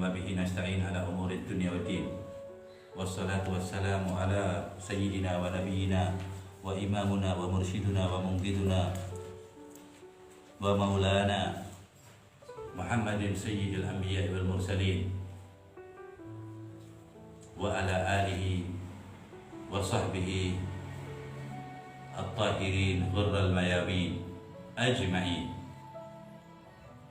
وبه نستعين على أمور الدنيا والدين والصلاة والسلام على سيدنا ونبينا وإمامنا ومرشدنا ومنقذنا ومولانا محمد سيد الأنبياء والمرسلين وعلى آله وصحبه الطاهرين غر الميامين أجمعين.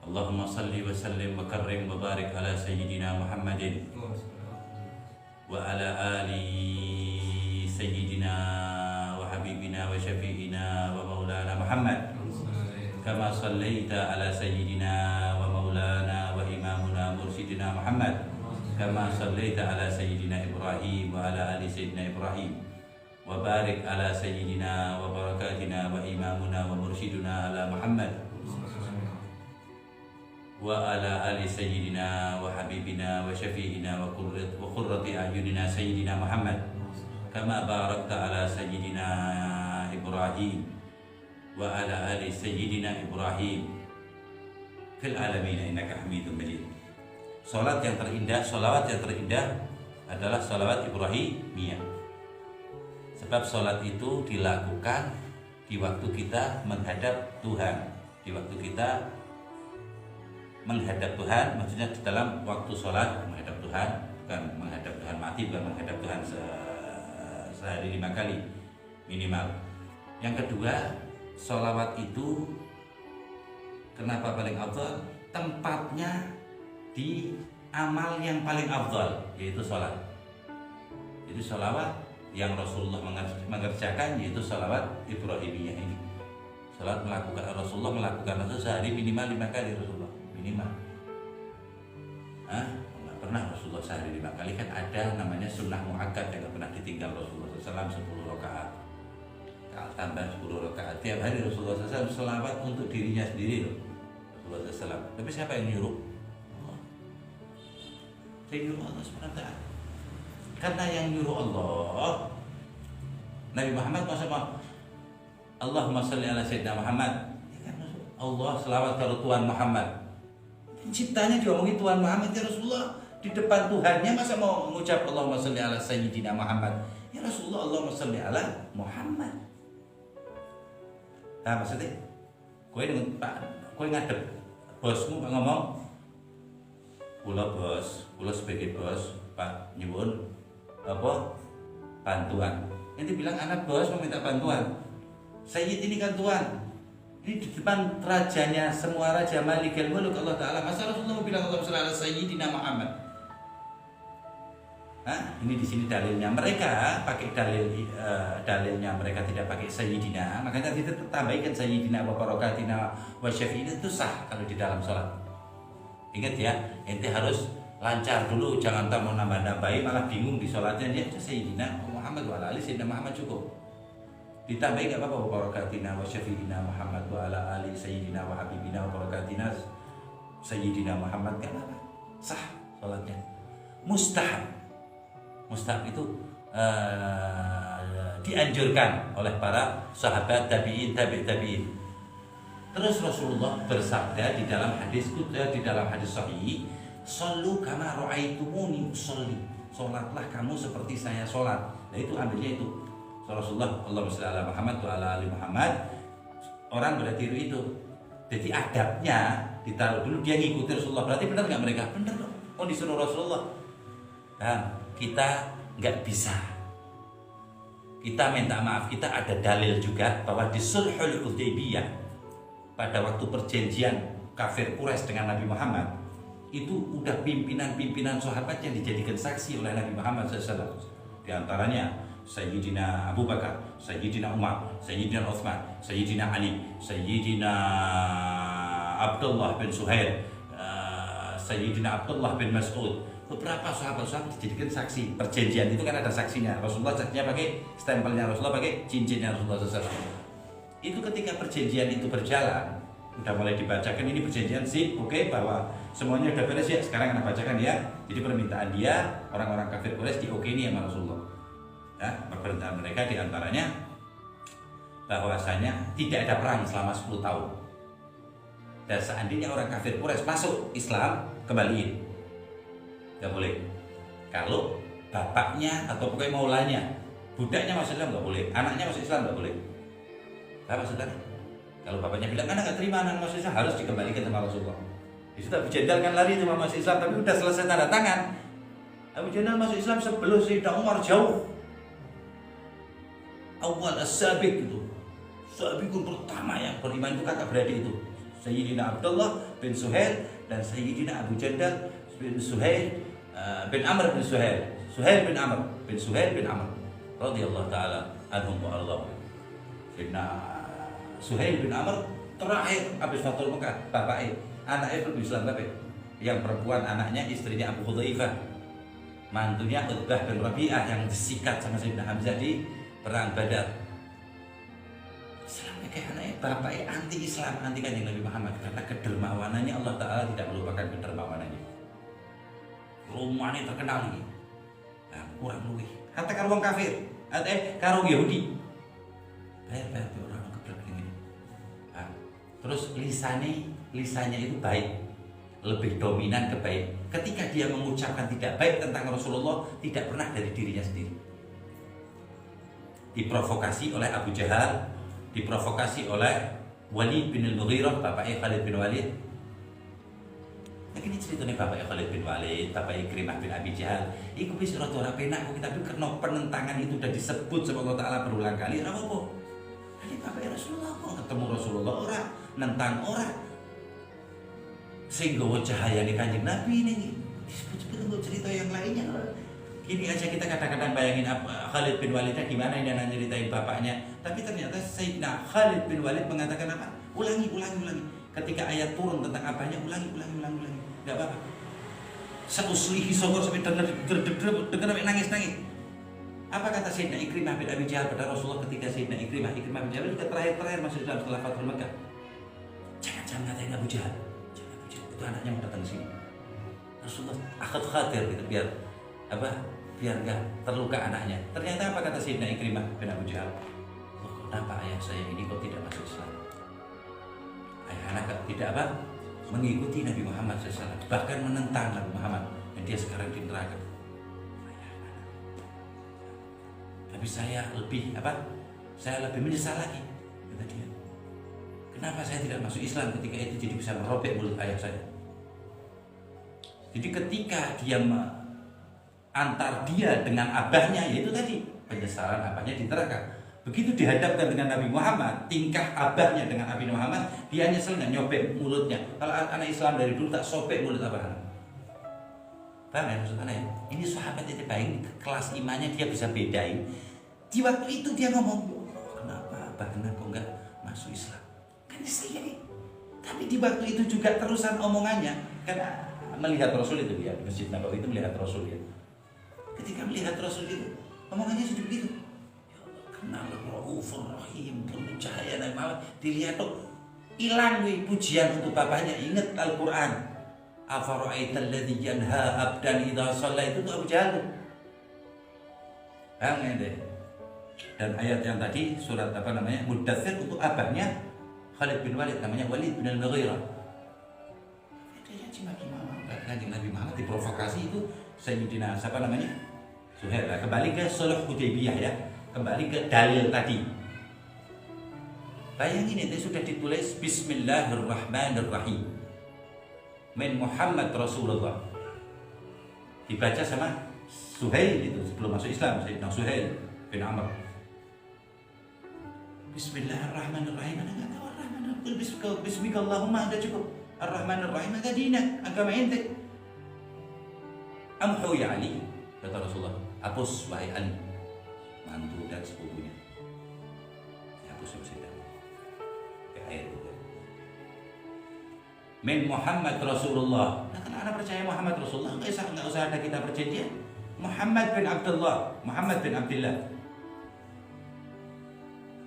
اللهم صل وسلم وكرم وبارك على سيدنا محمد وعلى آل سيدنا وحبيبنا وشفيعنا ومولانا محمد كما صليت على سيدنا ومولانا وإمامنا مرشدنا محمد كما صليت على سيدنا إبراهيم وعلى آل سيدنا إبراهيم وبارك على سيدنا وبركاتنا وإمامنا ومرشدنا على محمد وعلى آل سيدنا وحبيبنا وشفيعنا وقرة أعيننا سيدنا محمد كما باركت على سيدنا إبراهيم وعلى آل سيدنا إبراهيم في العالمين إنك حميد مجيد. Salawat yang terindah adalah salawat Ibrahimiyah. Sebab salat itu dilakukan di waktu kita menghadap Tuhan. Di waktu kita menghadap Tuhan, maksudnya di dalam waktu salat menghadap Tuhan, bukan menghadap Tuhan mati, bukan menghadap Tuhan sehari 5 kali minimal. Yang kedua, salawat itu kenapa paling afdal? Tempatnya di amal yang paling afdal, yaitu salat. Jadi salawat yang Rasulullah mengerjakan yaitu salawat Ibrahimiyah ini. Salat Rasulullah melakukan itu sehari minimal 5 kali Rasulullah minimal. Nggak pernah Rasulullah sehari 5 kali, kan ada namanya sunnah muakkad yang nggak pernah ditinggal Rasulullah SAW 10 rakaat. Tambah 10 rakaat tiap hari Rasulullah SAW selawat untuk dirinya sendiri loh. Rasulullah SAW. Tapi siapa yang nyuruh? Nyuruh Allah SWT. Karena yang nyuruh Allah, Nabi Muhammad maksudnya Allahumma sholli ala sayyidina Muhammad. Allah selawat ke Tuhan Muhammad. Ciptanya diomongin Tuhan Muhammad, ya Rasulullah di depan Tuhannya masa mau mengucap Allahumma sholli ala sayyidina Muhammad. Ya Rasulullah Allahumma sholli ala Muhammad. Nah maksudnya kowe ngadep bosmu ngomong kula sebagai bos, Pak nyuwun apa bantuan. Nanti bilang anak bos meminta bantuan. Sayyid ini kan Tuhan. Ini di depan rajanya semua raja Malikul Muluk Allah Ta'ala. Masa Rasulullah bilang Allah Ta'ala Sayyidina Muhammad? Ini di sini dalilnya. Mereka pakai dalilnya mereka tidak pakai Sayyidina. Makanya kita tambahkan Sayyidina wa barakatina wa syafi'ina itu sah kalau di dalam sholat. Ingat ya, ente harus lancar dulu, jangan tak mau nambah-nambahin malah bingung di sholatnya. Dia Sayyidina Muhammad wa ala ali Sayyidina Muhammad cukup. Ditambahin gak apa-apa wa barakatina wa syafi'ina Muhammad wa ala ali Sayyidina wa habibina wa barakatina Sayyidina Muhammad, gak apa-apa, sah sholatnya. Mustahab itu dianjurkan oleh para sahabat tabi'in. Terus Rasulullah bersabda di dalam hadis sahih, "Shallu kama ra'aitumuni usolli." Salatlah kamu seperti saya salat. Nah itu ambilnya itu. Rasulullah Allahumma shalli ala Muhammad wa ala ali Muhammad. Orang pada tiru itu. Jadi adabnya ditaruh dulu, dia ngikuti Rasulullah. Berarti benar nggak mereka? Benar dong. Oh disuruh Rasulullah. Nah, kita nggak bisa. Kita minta maaf, kita ada dalil juga bahwa di Sulhul Hudaybiyah pada waktu perjanjian kafir Quraisy dengan Nabi Muhammad itu udah pimpinan sahabat yang dijadikan saksi oleh Nabi Muhammad SAW. Di antaranya Sayyidina Abu Bakar, Sayyidina Umar, Sayyidina Utsman, Sayyidina Ali, Sayyidina Abdullah bin Suhail, Sayyidina Abdullah bin Mas'ud. Beberapa sahabat-sahabat dijadikan saksi. Perjanjian itu kan ada saksinya. Rasulullah saksinya pakai stempelnya, Rasulullah pakai cincinnya Rasulullah SAW. Itu ketika perjanjian itu berjalan, udah mulai dibacakan ini perjanjian sih, oke, bahwa semuanya udah beres ya, sekarang Anda bacakan ya. Jadi permintaan dia, orang-orang kafir Quraisy di oke ini sama Rasulullah. Ya, permintaan mereka diantaranya bahwasanya tidak ada perang selama 10 tahun. Dan seandainya orang kafir Quraisy masuk Islam, kembaliin. nggak boleh. Kalau bapaknya atau pokoknya maulanya, budaknya masuk Islam nggak boleh, anaknya masuk Islam nggak boleh. Apa maksudnya? Kalau bapaknya bilang anak nggak terima anak masuk Islam, harus dikembalikan sama Rasulullah. Di situ Abu Jandal kan lari sama masuk Islam, tapi udah selesai tanda tangan. Abu Jandal masuk Islam sebelum Sayyidina Umar jauh. Awal as-sabiq itu, sabiqun pertama yang beriman itu kakak beradik itu, Sayyidina Abdullah bin Suhail dan Sayyidina Abu Jandal bin Suhail bin Amr bin Suhail, Suhail bin Amr bin Suhail bin Amr, radhiyallahu taala anhum wa ardhahum. Sayyidina Suhail bin Amr terakhir habis Fathul Mekah, bapaknya, anaknya belum Islam bapak. Yang perempuan anaknya istrinya Abu Hudzaifah, mantunya Utbah bin Rabi'ah yang disikat sama Sayyidina Hamzah di perang Badar. Islamnya kayak anaknya, bapaknya anti Islam, anti kanjeng Nabi Muhammad karena kedermawanannya. Allah Ta'ala tidak melupakan kedermawanannya. Rumahnya terkenal nih, nah, kurang lebih. Hatta karo wong kafir, karo Yahudi. Bayar orang keblek ini. Nah, terus lisannya itu baik, lebih dominan ke baik. Ketika dia mengucapkan tidak baik tentang Rasulullah, tidak pernah dari dirinya sendiri. Diprovokasi oleh Abu Jahal, diprovokasi oleh Walid bin al-Mughirah, bapaknya Khalid bin Walid. Nah, ini ceritanya bapaknya Khalid bin Walid, bapaknya Ikrimah bin Abi Jahal. Iku bisa rada ora penak kok, tapi karena penentangan itu sudah disebut sama Allah Taala berulang kali. Ora apa-apa. Jadi bapaknya Rasulullah kok ketemu Rasulullah ora nentang ora. Sehingga cahayane Kanjeng Nabi ini disebut-sebut cerita yang lainnya. Gini aja kita kadang-kadang bayangin Khalid bin Walidnya gimana ini anak ceritain bapaknya. Tapi ternyata Sayyidina Khalid bin Walid mengatakan apa? Ulangi. Ketika ayat turun tentang abahnya, ulangi. Gak apa-apa. Seuslihi sogor sampai dengar sampai nangis. Apa kata Sayyidina Ikrimah bin Abi Jahal pada Rasulullah ketika Sayyidina Ikrimah bin Jahal juga terakhir masuk Islam setelah Fathul Mekah? Jangan katain Abu Jahal. Itu anaknya mau datang sini. Rasulullah akhad khatir gitu biar nggak terluka anaknya. Ternyata apa kata Sayyidina Ikrimah bin Abu Jahal? Kenapa ayah saya ini kok tidak masuk Islam? Ayah anak tidak mengikuti Nabi Muhammad SAW, bahkan menentang Nabi Muhammad, dan dia sekarang di neraka. Tapi saya lebih menyesal lagi, kata dia. Kenapa saya tidak masuk Islam ketika itu, jadi bisa merobek mulut ayah saya? Jadi ketika dia antar dia dengan abahnya, yaitu tadi penyesalan abahnya di neraka. Begitu dihadapkan dengan Nabi Muhammad, tingkah abahnya dengan Nabi Muhammad, dia nyesel nggak nyobek mulutnya. Kalau anak Islam dari dulu tak sobek mulut abahnya. Paham ya maksud anak ya? Ini sahabat itu baik, kelas imannya dia bisa bedain. Di waktu itu dia ngomong, kenapa abah kok nggak masuk Islam? Kan saya nih. Tapi di waktu itu juga terusan omongannya, karena melihat Rasul itu dia di Masjid Nabawi itu melihat Rasul dia. Ketika melihat Rasul itu, omongannya sudah begitu. Ya Allah, kenal Raufur Rahim, penuh cahaya Nabi Muhammad. Dilihat tuh, hilang nih pujian untuk bapaknya. Ingat Al-Quran. Afara'aital ladzi yanha abdan idza shalla, itu tuh Abu Jahal. Paham ya deh? Dan ayat yang tadi surat Mudaththir untuk abahnya Khalid bin Walid, namanya Walid bin al-Mughirah. Kanjeng Nabi Muhammad diprovokasi itu Sayyidina Suhail. Kembali ke Sulh Hudaybiyah ya, kembali ke dalil tadi. Bayangin itu sudah ditulis Bismillahirrahmanirrahim min Muhammad Rasulullah, dibaca sama Suhail itu sebelum masuk Islam, Sayyidina Suhail bin Amr. Bismillahirrahmanirrahim, anda nggak tahu Ar-Rahman, Bismillahumma ada cukup. Ar-Rahmanirrahim ada dina, agama ente. Amhu ya Ali, kata Rasulullah, hapus wahai Ali, mantu dan sepupunya. Hapus sudah. Air itu. Min Muhammad Rasulullah. Nah, kalau anda percaya Muhammad Rasulullah, nggak usah ada kita perjanjian. Muhammad bin Abdullah, Muhammad bin Abdullah.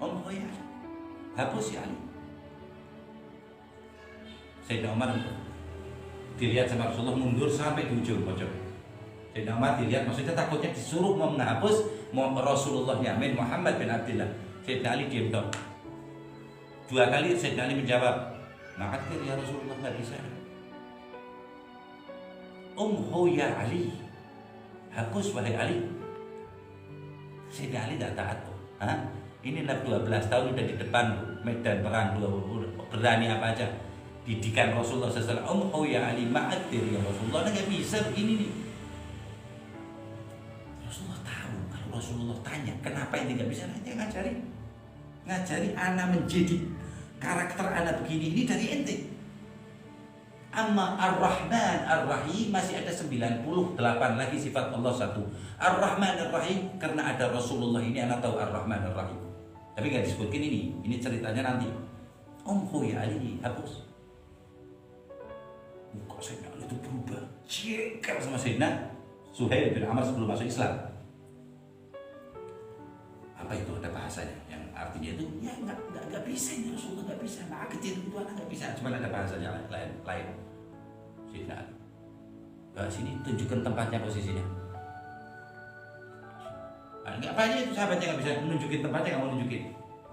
Amhu ya Ali, hapus ya Ali. Sayyidina Umar dilihat sama Rasulullah mundur sampai di ujung pojok. Sayyidina Umar dilihat, maksudnya takutnya disuruh mau menghapus Rasulullahnya min Muhammad bin Abdullah. Sayyidina Ali diam dong. 2 kali Sayyidina Ali menjawab, "Ma'atkir ya Rasulullah, nggak bisa." umhu ya Ali, hapus wahai Ali. Sayyidina Ali tidak taat tuh. Ini 12 tahun udah di depan medan perang, berani apa aja. Didikan Rasulullah SAW, umhu ya Ali, ma'adir ya Rasulullah, nggak bisa begini nih. Rasulullah tahu, kalau Rasulullah tanya, kenapa ini nggak bisa, dia ngajari anak menjadi karakter anak begini ini dari ente. Amma Ar-Rahman Ar-Rahim masih ada 98 lagi sifat Allah satu. Ar-Rahman Ar-Rahim karena ada Rasulullah ini anak tahu Ar-Rahman Ar-Rahim. Tapi nggak disebutkan ini ceritanya nanti. Umhu ya Ali, hapus. Kok Sayyidina Ali itu berubah? Jengkel sama Sayyidina Suhail bin Amr sebelum masuk Islam. Apa itu ada bahasanya yang artinya itu ya nggak bisa ini Rasulullah nggak bisa, nah kecil itu anak nggak bisa, cuma ada bahasanya lain. Sayyidina Ali, sini tunjukkan tempatnya posisinya. Nggak apa aja itu sahabatnya nggak bisa nunjukin tempatnya, nggak mau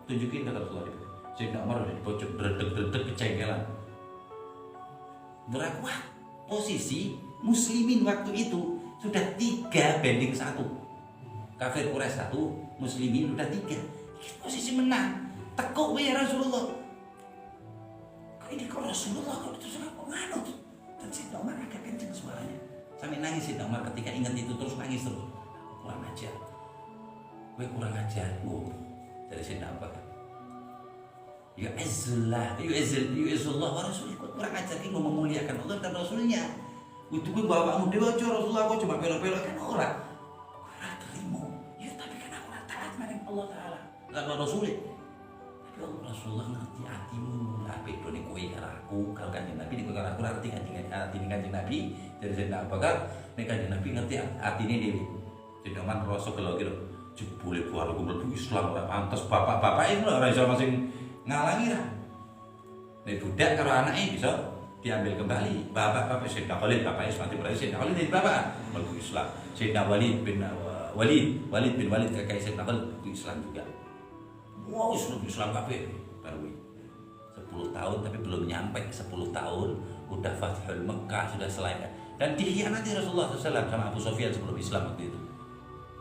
tunjukin kata Rasulullah. Sayyidina Umar udah di pojok dredeg kecengkelan. Berapa posisi muslimin waktu itu sudah 3-1. Kafir Quraisy 1, muslimin udah 3. Posisi menang. Tekuk ya Rasulullah. Kok ini kok Rasulullah kok terus nganut. Dan Sayyidina Umar agak kenceng suaranya. Sampai nangis Sayyidina Umar ketika ingat itu terus nangis terus. Kurang ajar. Gue kurang ajar. Dari Sayyidina Umar. Ya Izzullah wa Rasulullah, kurang ajar ini mau memuliakan Allah dan Rasulnya. Itu gue bawa kamu dewa aja Rasulullah, kok cuma bela-bela kan orang. Kurang terima. Ya tapi kan aku taat marang Allah Ta'ala lalu Rasulnya. Tapi Allah Rasulullah ngerti hatimu. Apa itu nih kue karaku. Kalau kanjeng Nabi nih kue karaku ngerti kanjeng Nabi. Jadi Sayyidina Abu Bakar nih kanjeng Nabi ngerti hati ini dewi. Jadi aman Rasul kalau gitu. Boleh buat aku berarti Islam orang pantas bapak-bapak itu orang Islam masing ngalangi lah. Nek budak karo anaknya bisa diambil kembali. Bapak Sayyidina Khalid, bapaknya mati berarti Sayyidina Khalid dari bapak masuk Islam. Sayyidina Walid bin Walid kakak Sayyidina Khalid Islam juga. Wow, Islam kabeh baru 10 tahun tapi belum nyampe 10 tahun udah Fathul Mekah sudah selesai. Dan dikhianati Rasulullah SAW sama Abu Sufyan sebelum Islam waktu itu.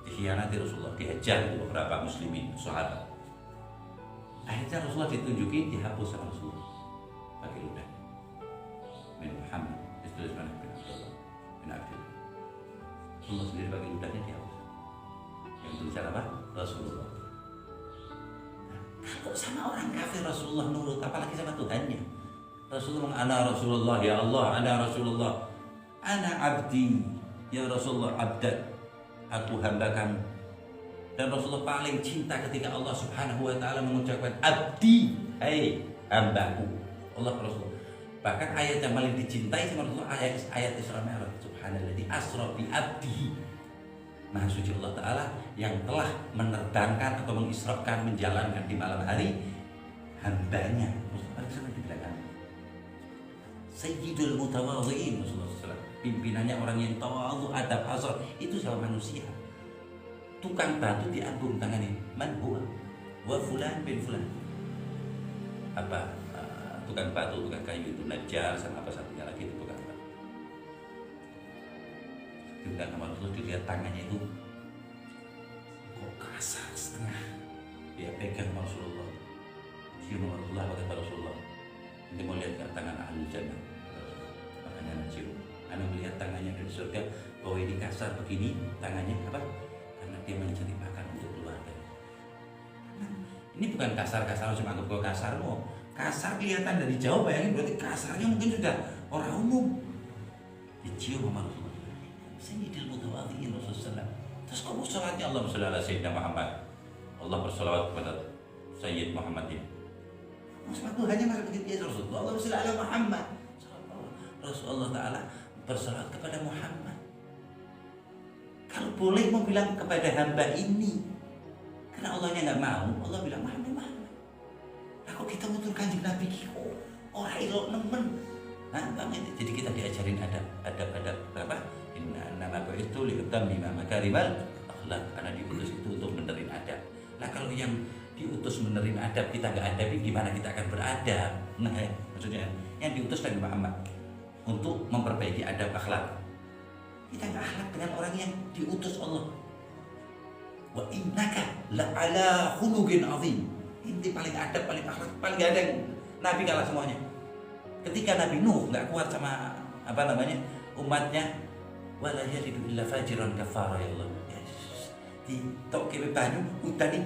Dikhianati Rasulullah, dihajar beberapa muslimin sahabat. Akhirnya Rasulullah ditunjukin, dihapus sama Rasulullah pakai ludah bin Muhammad, ditulis mana bin Abdullah bin Abdullah. Rasulullah sendiri pakai ludahnya dihapus. Yang tulisan apa? Rasulullah. Nah, kalau sama orang kafir Rasulullah nurut, apalagi sama Tuhannya. Rasulullah, ana Rasulullah ya Allah, ana Rasulullah, ana abdi ya Rasulullah, abdan, aku hamba kamu. Dan Rasulullah paling cinta ketika Allah Subhanahu wa Ta'ala mengucapkan abdi, hai hambaku. Allah Rasulullah. Bahkan ayat yang paling dicintai sama Rasulullah ayat Isra Mi'raj. Subhanalladzi asra bi abdihi. Maha suci Allah Ta'ala yang telah menerbangkan atau mengisrakan, menjalankan di malam hari hambanya. Rasulullah SAW dibilang Sayyidul Mutawadhi'in Rasulullah SAW. Pimpinannya orang yang tawadhu, adab, hazar itu sama manusia. Tukang batu diambung tangannya, man huwa wa fulan bin fulan. Apa tukang batu, tukang kayu itu Najjar sama apa satunya lagi itu tukang batu. Kemudian sama Rasulullah dilihat tangannya itu kok kasar setengah. Dia pegang Rasulullah, cium Rasulullah, kata Rasulullah, ini mau lihat tangan ahli jannah. Makanya cium. Anda melihat tangannya dari surga bahwa ini kasar begini, tangannya apa? Dia mencari makan untuk keluarga. Ini bukan kasar-kasar cuma anggap kau kasar, no. Kasar kelihatan dari jauh, bayangin berarti kasarnya mungkin sudah orang umum. Dicium sama Rasulullah. Sayyidul Mutawadhi'in Rasulullah. Terus kamu sholatnya Allah sholli ala Sayyidina Muhammad. Allah bersolawat kepada Sayyid Muhammad ini. Maksudnya Tuhannya masih begitu ya Rasulullah. Allah sholli ala Muhammad. Rasulullah Ta'ala bersolawat kepada Muhammad. Kalau boleh mau bilang kepada hamba ini, karena Allahnya nggak mau, Allah bilang Muhammad. Nah kok kita mutur kanjeng Nabi kiko, orang ilok nemen. Nah, jadi kita diajarin adab apa? Nama itu liutam bima makarimal akhlak, karena diutus itu untuk benerin adab. Nah kalau yang diutus benerin adab kita nggak adabi, gimana kita akan beradab? Nah maksudnya yang diutus Nabi Muhammad untuk memperbaiki adab akhlak. Kita nggak akhlak dengan orang yang diutus Allah. Wa innaka la'ala khuluqin azim. Inti paling adab, paling akhlak, paling gak ada yang Nabi kalah semuanya. Ketika Nabi Nuh nggak kuat sama umatnya, wala yalidu illa fajiran kafara ya Allah. Di tok kewe banyu udan nih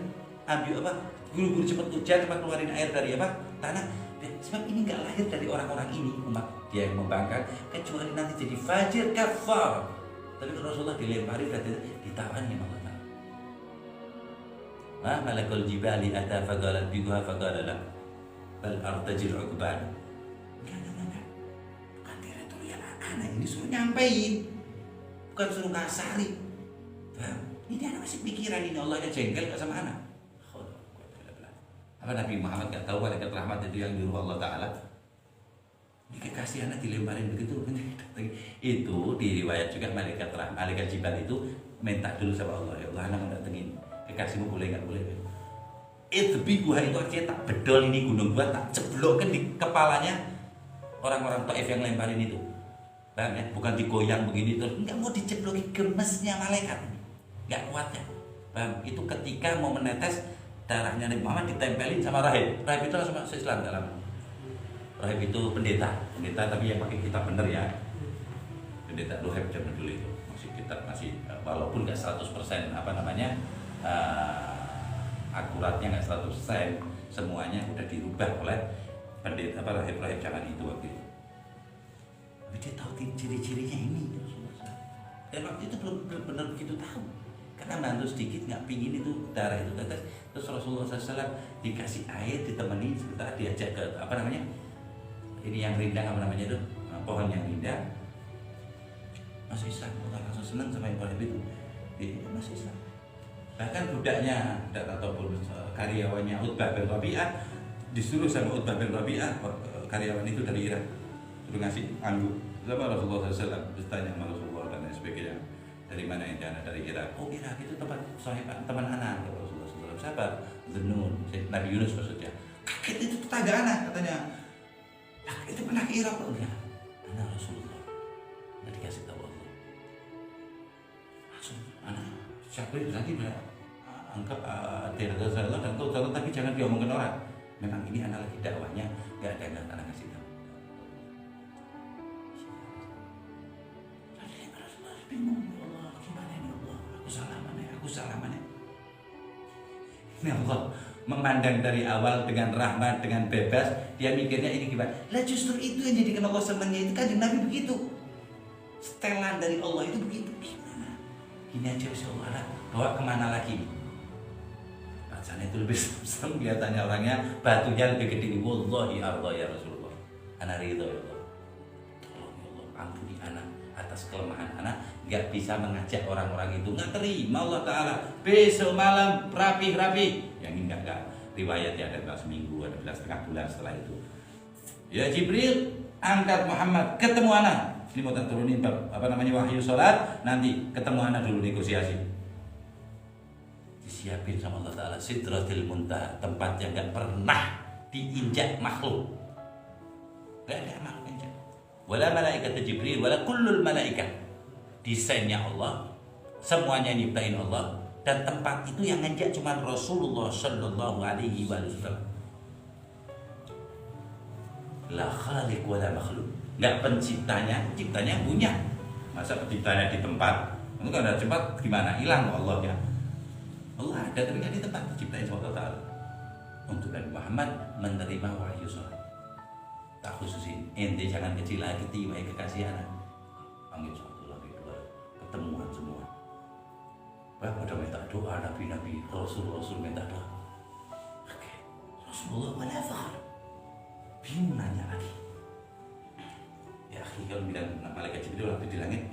ambil guru-guru cepat hujan, cepat keluarin air dari tanah. Sebab ini nggak lahir dari orang-orang ini umat dia yang membangkang, kecuali nanti jadi fajir kafar. Tapi Rasulullah dilempari berarti ditawani sama Allah. Malakul jibali ata faqalat biha faqala la bal artajil uqban. Enggak. Bukan teritorial anak ini suruh nyampein. Bukan suruh kasari. Ini anak masih pikiran ini Allah yang jengkel gak sama anak. Apa Nabi Muhammad gak tahu malaikat rahmat itu yang nyuruh Allah Ta'ala? Ini kekasih anak dilemparin begitu. Itu di riwayat juga malaikat rahmat, malaikat Jibril itu minta dulu sama Allah, ya Allah anak datengin kekasihmu boleh gak boleh? Itu biguha itu artinya tak bedol ini gunung buat tak ceblokkan di kepalanya orang-orang Taif yang lemparin itu. Paham ya? Bukan digoyang begini terus, enggak mau diceploki, gemesnya malaikat. Enggak kuatnya. Paham? Itu ketika mau menetes darahnya Nabi Muhammad ditempelin sama rahib. Rahib itu langsung masuk Islam dalam. Rahib itu pendeta tapi yang pakai kitab bener ya. Pendeta rahib zaman dulu itu masih kitab, masih walaupun enggak 100% akuratnya nggak 100%, semuanya udah dirubah oleh pendeta rahib-rahib zaman itu waktu itu. Tapi dia tahu ciri-cirinya ini. Dan waktu itu belum benar begitu tahu. Karena bantu sedikit nggak pingin itu darah itu tetes. Terus Rasulullah SAW dikasih air, ditemani sebentar, diajak ke ini yang rindang itu pohon yang rindang. Masuk Islam, Allah langsung senang sama yang itu. Dia masuk Islam. Bahkan budaknya ataupun karyawannya Utbah bin Rabi'ah disuruh sama Utbah bin Rabi'ah, karyawan itu dari Irak, suruh ngasih anggur sama Rasulullah SAW. Terus tanya sama Rasulullah dan lain sebagainya, dari mana yang anak dari Irak? Oh, Irak itu tempat sahabat teman anak Rasulullah SAW. Siapa? Zunun, Nabi Yunus maksudnya. Kaget itu tetangga anak katanya. Itu pernah ke Irak loh ya. Anak Rasulullah. Nggak dikasih tahu Allah. Langsung anak siapa itu lagi anggap tidak salah dan tahu jalan, tapi jangan diomongin orang. Memang ini anak lagi dakwahnya, nggak ada yang anak kasih tahu. Jadi Rasulullah bingung, ya Allah, gimana ini Allah? Aku salah mana? Ini Allah memandang dari awal dengan rahmat, dengan bebas, dia mikirnya ini gimana? Lah justru itu yang jadikan Allah senangnya itu kan Nabi begitu. Setelan dari Allah itu begitu. Ini aja bisa Allah bawa kemana lagi? Bacaan itu lebih serem kelihatannya orangnya, batunya lebih gede. Wallahi arda ya Rasulullah. Ana ridho ya Allah. Tolong ya Allah, ampuni anak atas kelemahan anak. Gak bisa mengajak orang-orang itu, nggak terima Allah Ta'ala. Besok malam rapi-rapi. Yang ini enggak riwayatnya ada bilang seminggu, ada bilang setengah bulan setelah itu. Ya Jibril, angkat Muhammad, ketemu anak. Ini mau tak turunin wahyu sholat, nanti ketemu anak dulu negosiasi. Disiapin sama Allah Ta'ala Sidratil Muntaha, tempat yang gak pernah diinjak makhluk. Gak ada makhluk injak. Wala malaikat Jibril, wala kullul malaikat. Desainnya Allah, semuanya nyiptain Allah, dan tempat itu yang nginjak cuma Rasulullah Sallallahu Alaihi Wasallam. La khaliq wala makhluk. Nggak penciptanya punya. Masa penciptanya di tempat? Itu kan ada tempat gimana? Hilang Allahnya. Allah ada tapi nggak di tempat, diciptain sama Allah Ta'ala. Untuk Nabi Muhammad menerima wahyu sholat. Tak khususin, ente jangan kecil lagi tiwai kekasih anak. Panggil satu lagi dua, ketemuan semua. Pada minta doa Nabi Rasul minta doa. Oke, Rasulullah menafar. Bingung nanya lagi. Ya akhi, kalau bilang malaikat Jibril waktu di langit,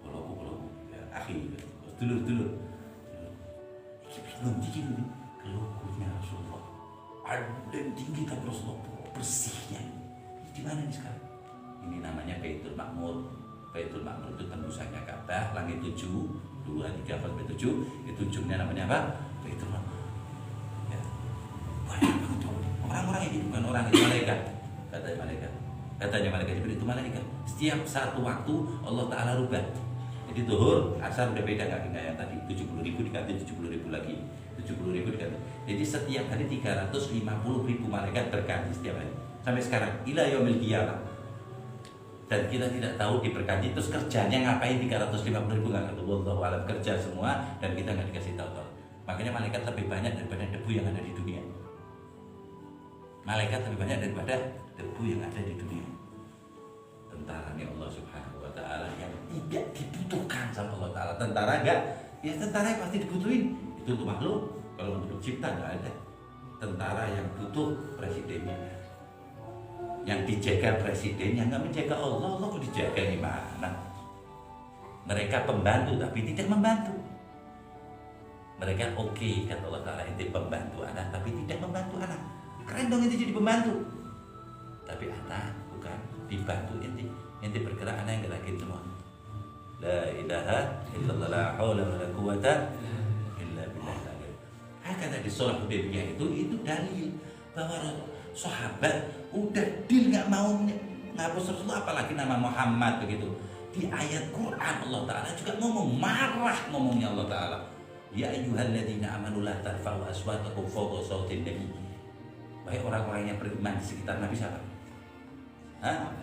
kalau ya akhi, dulur. Bingung, keluarnya Rasulullah. Ada yang tinggi tapi Rasulullah bersihnya. Di mana nih sekarang? Ini namanya Baitul Ma'mur. Baitul Ma'mur itu tembusannya Ka'bah, langit 7, 2, 3, 4, 7. Itu ujungnya namanya apa? Baitul Ma'mur. Ya. Banyak banget orang-orang ini bukan orang itu malaikat. Kata malaikat. Katanya malaikat Jibril itu malaikat. Setiap satu waktu Allah Ta'ala rubah. Jadi zuhur, asar udah beda nggak yang tadi 70.000 diganti 70.000 lagi, 70.000 diganti. Jadi setiap hari 350.000 malaikat berganti setiap hari sampai sekarang. Ila yaumil qiyamah. Dan kita tidak tahu diberkati terus kerjanya ngapain 350.000 nggak tahu. Wallahu alam, kerja semua dan kita nggak dikasih tahu. Makanya malaikat lebih banyak daripada debu yang ada di dunia. Malaikat lebih banyak daripada debu yang ada di dunia. Tentaranya Allah Subhanahu wa Ta'ala yang tidak dibutuhkan sama Allah Ta'ala. Tentara enggak? Ya tentara yang pasti dibutuhin. Itu untuk makhluk. Kalau untuk cipta enggak ada. Tentara yang butuh presidennya, yang dijaga presidennya, nggak menjaga Allah. Allah kok dijaga gimana? Mereka pembantu tapi tidak membantu. Mereka oke, kata Allah Ta'ala, itu pembantu anak tapi tidak membantu anak. Keren dong itu jadi pembantu. Tapi anak bukan dibantu inti bergerak anak yang gerakin semua. La ilaha illallah, la haula wala quwata illa billah. Kata di Sulh Hudaybiyah itu dalil bahwa sahabat udah deal nggak mau ngapus Rasulullah, apalagi nama Muhammad begitu. Di ayat Quran Allah Ta'ala juga ngomongnya Allah Ta'ala. Ya ayyuhalladzina amanu la tarfa'u aswatakum fawqa sautin nabi. Baik orang-orang yang beriman di sekitar Nabi siapa? Hah?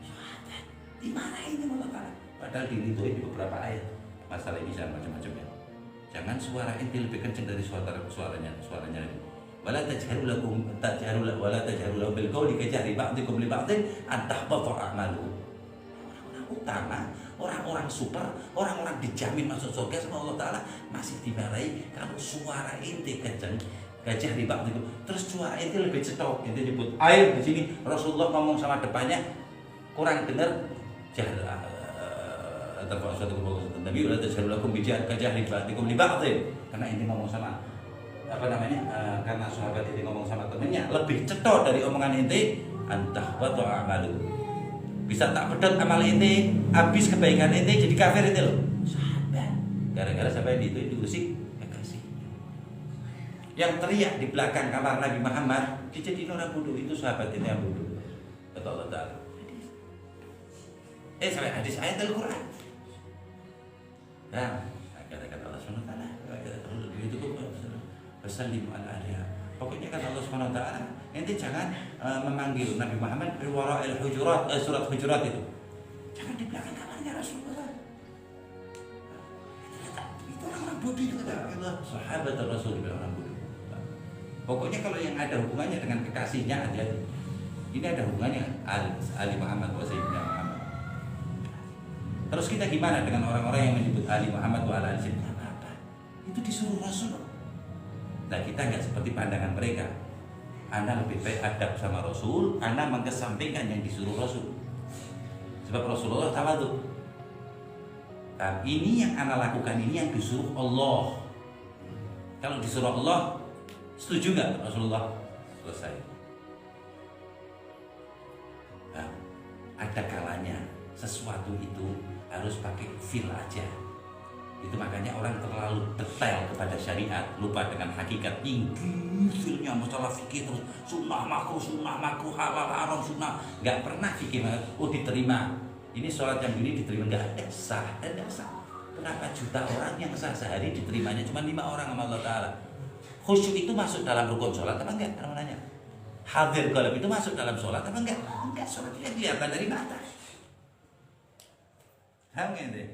Sahabat. Dimarahin sama Allah Ta'ala. Padahal diridhoi di beberapa ayat. Masalah ini dan macam-macamnya. Jangan suara inti lebih kencang dari suaranya. Wala tajharu lahum bil qawli kajahri ba'dikum li ba'din an tahbata a'malukum. Orang utama, orang-orang super, orang-orang dijamin masuk surga sama Allah Ta'ala masih dimarahi kalau suara inti kencang. Gajah di bak itu, terus suara itu lebih cetok, itu disebut air di sini. Rasulullah ngomong sama depannya kurang dengar, Nabi ulah tajharullakum bijah gajah di bak itu karena ini ngomong sama apa namanya, karena sahabat ini ngomong sama temennya lebih cetok dari omongan inti. Antah wa ta'amalu, bisa tak pedot amal inti, habis kebaikan inti jadi kafir itu loh. Sahabat, gara-gara sampai itu diusik. Yang teriak di belakang kamar Nabi Muhammad dijadiin orang bodoh, itu sahabat ini yang bodoh, kata Allah Ta'ala. Sampai hadis ayat Al-Quran. Nah, kata Allah SWT, itu bersalim ala-ala. Pokoknya kata Allah SWT, nanti jangan memanggil Nabi Muhammad di wara'il hujurat, surat hujurat itu. Jangan di belakang kamarnya Rasulullah. Itu orang-orang bodoh itu kata Allah. Sahabat Rasul orang bodoh. Pokoknya kalau yang ada hubungannya dengan kekasihnya aja. Ini ada hubungannya Ali Muhammad wa Sayyidina Muhammad. Terus kita gimana dengan orang-orang yang menyebut Ali Muhammad wa ala Sayyidina Muhammad? Itu disuruh Rasul. Nah kita nggak seperti pandangan mereka. Anda lebih baik adab sama Rasul, Anda mengesampingkan yang disuruh Rasul. Sebab Rasulullah sama tuh. Nah, ini yang Anda lakukan, ini yang disuruh Allah. Kalau disuruh Allah, setuju nggak Rasulullah? Selesai. Nah, ada kalanya sesuatu itu harus pakai feel aja. Itu makanya orang terlalu detail kepada syariat, lupa dengan hakikat. Tinggi feelnya masalah fikih terus sunnah makruh, halal haram sunnah. Nggak pernah fikih diterima. Ini sholat yang ini diterima, nggak ada, sah dan nggak sah. Berapa juta orang yang sah sehari diterimanya cuma 5 orang sama Allah Ta'ala. Khusyuk itu masuk dalam rukun sholat apa enggak? Namanya hadir qalb itu masuk dalam sholat apa enggak? Enggak, sholat itu kelihatan dari mata. Paham nggak?